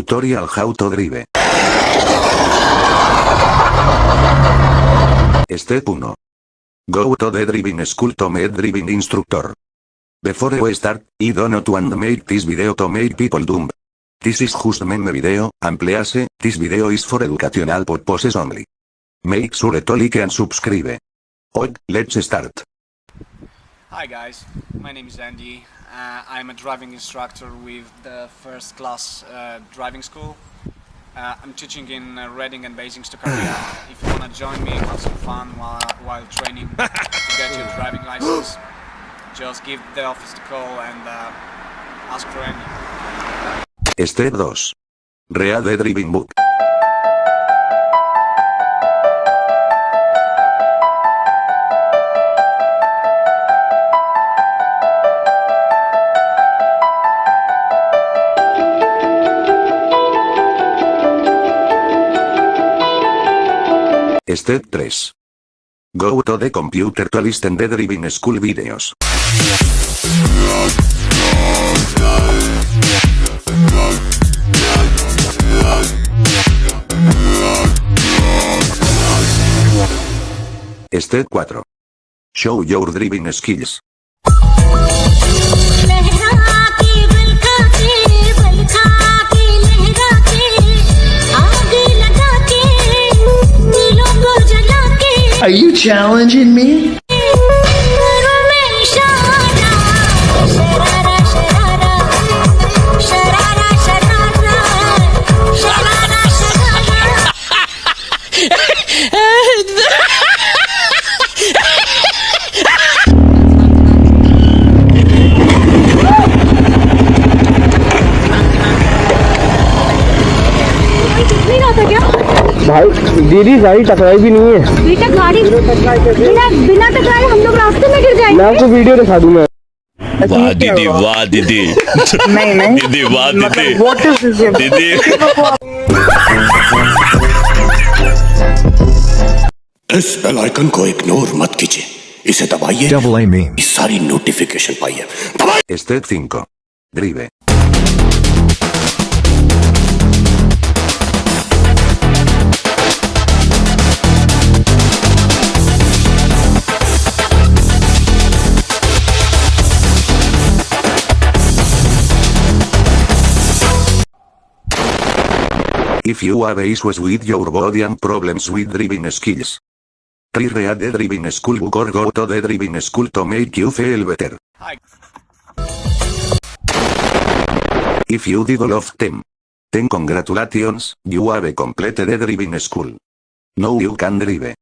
tutorial how to drive. Step 1. Go to the driving school to meet driving instructor. Before we start, I don't want to make this video to make people dumb. This is just meme video, and please, this video is for educational purposes only. Make sure to like and subscribe. Okay, let's start. Hi guys, my name is Andy. I'm a driving instructor with the first class driving school. I'm teaching in Reading and Basingstoke area. If you wanna join me, have some fun while training to get your driving license, just give the office a call and ask for Andy. Step 2. Read the driving book. Step 3. Go to the computer to listen the driving school videos. Step 4. Show your driving skills. Are you challenging me? भाई दीदी गाड़ी टकराई भी नहीं है। बेटा गाड़ी बिना टकराए हम लोग रास्ते में गिर जाएंगे। मैं आपको वीडियो दिखा दूं मैं। वाह दीदी वाह दीदी नहीं दीदी वाह दीदी What is this? दीदी इस बेल आइकन को इग्नोर मत कीजिए, इसे दबाइए, इस सारी नोटिफिकेशन पाइए। दबाइए। Step 5. Drive. If you have issues with your body and problems with driving skills, try read the driving school book or go to the driving school to make you feel better. Hi. If you did all of them, then congratulations, you have completed the driving school. Now you can drive.